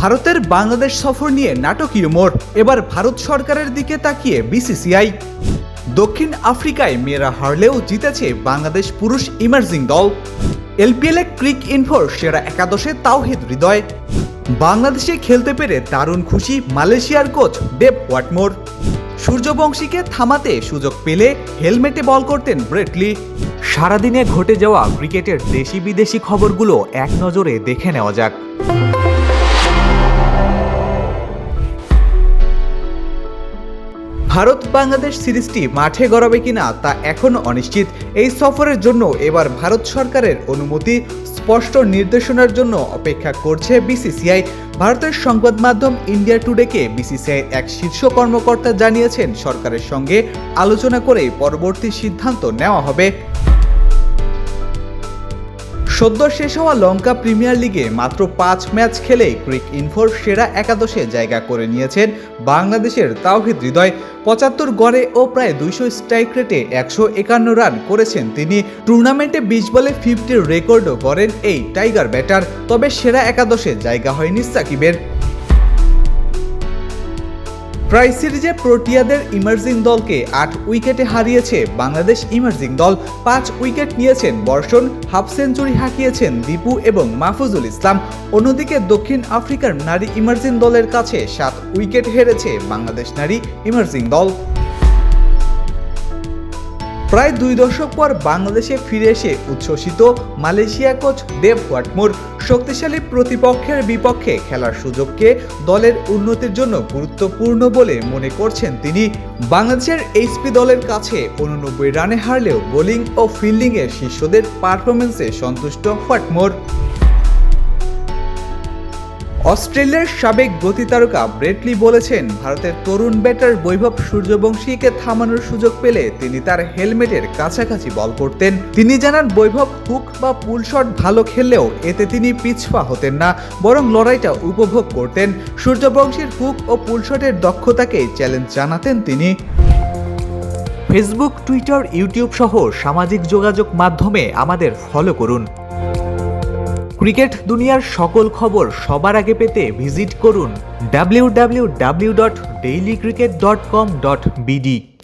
ভারতের বাংলাদেশ সফর নিয়ে নাটকীয় মোড়, এবার ভারত সরকারের দিকে তাকিয়ে বিসিসিআই। দক্ষিণ আফ্রিকায় মেয়েরা হারলেও জিতেছে বাংলাদেশ পুরুষ ইমার্জিং দল। এলপিএলে ক্রিক ইনফোর সেরা একাদশে তাওহিদ হৃদয়। বাংলাদেশে খেলতে পেরে দারুণ খুশি মালয়েশিয়ার কোচ ডেভ ওয়াটমোর। সূর্যবংশীকে থামাতে সুযোগ পেলে হেলমেটে বল করতেন ব্রেট লি। সারাদিনে ঘটে যাওয়া ক্রিকেটের দেশি বিদেশি খবরগুলো এক নজরে দেখে নেওয়া যাক। ভারত বাংলাদেশ সিরিজটি মাঠে গড়াবে কিনা তা এখনও অনিশ্চিত। এই সফরের জন্য এবার ভারত সরকারের অনুমতি, স্পষ্ট নির্দেশনার জন্য অপেক্ষা করছে বিসিসিআই। ভারতের সংবাদ মাধ্যম ইন্ডিয়া টুডেকে বিসিসিআইয়ের এক শীর্ষ কর্মকর্তা জানিয়েছেন, সরকারের সঙ্গে আলোচনা করে পরবর্তী সিদ্ধান্ত নেওয়া হবে। সদ্য শেষ হওয়া লঙ্কা প্রিমিয়ার লিগে মাত্র 5 ম্যাচ খেলে ক্রিক ইনফোর সেরা একাদশে জায়গা করে নিয়েছেন বাংলাদেশের তাওহিদ হৃদয়। 75 গড়ে ও প্রায় 200 স্ট্রাইক রেটে 151 রান করেছেন তিনি। টুর্নামেন্টে 20 বলে 50 রেকর্ডও গড়েন এই টাইগার ব্যাটার। তবে সেরা একাদশে জায়গা হয়নি সাকিবের। ট্রাই সিরিজে প্রোটিয়াদের ইমার্জিং দলকে 8 উইকেটে হারিয়েছে বাংলাদেশ ইমার্জিং দল। 5 উইকেট নিয়েছেন বর্ষণ, হাফ সেঞ্চুরি হাঁকিয়েছেন দীপু এবং মাহফুজুল ইসলাম। অন্যদিকে দক্ষিণ আফ্রিকার নারী ইমার্জিং দলের কাছে 7 উইকেট হেরেছে বাংলাদেশ নারী ইমার্জিং দল। প্রায় 2 দশক পর বাংলাদেশে ফিরে এসে উচ্ছ্বসিত মালয়েশিয়া কোচ ডেভ ওয়াটমোর। শক্তিশালী প্রতিপক্ষের বিপক্ষে খেলার সুযোগকে দলের উন্নতির জন্য গুরুত্বপূর্ণ বলে মনে করছেন তিনি। বাংলাদেশের এইচপি দলের কাছে 89 রানে হারলেও বোলিং ও ফিল্ডিংয়ে শিষ্যদের পারফরমেন্সে সন্তুষ্ট ওয়াটমোর। অস্ট্রেলিয়ার সাবেক গতিতারকা ব্রেট লি বলেছেন, ভারতের তরুণ ব্যাটার বৈভব সূর্যবংশীকে থামানোর সুযোগ পেলে তিনি তার হেলমেটের কাছাকাছি বল করতেন। তিনি জানান, বৈভব হুক বা পুল শট ভালো খেললেও এতে তিনি পিছপা হতেন না, বরং লড়াইটা উপভোগ করতেন। সূর্যবংশীর হুক ও পুল শটের দক্ষতাকে চ্যালেঞ্জ জানাতেন তিনি। ফেসবুক, টুইটার, ইউটিউব সহ সামাজিক যোগাযোগ মাধ্যমে আমাদের ফলো করুন। ক্রিকেট দুনিয়ার সকল খবর সবার আগে পেতে ভিজিট করুন www.dailycricket.com.bd।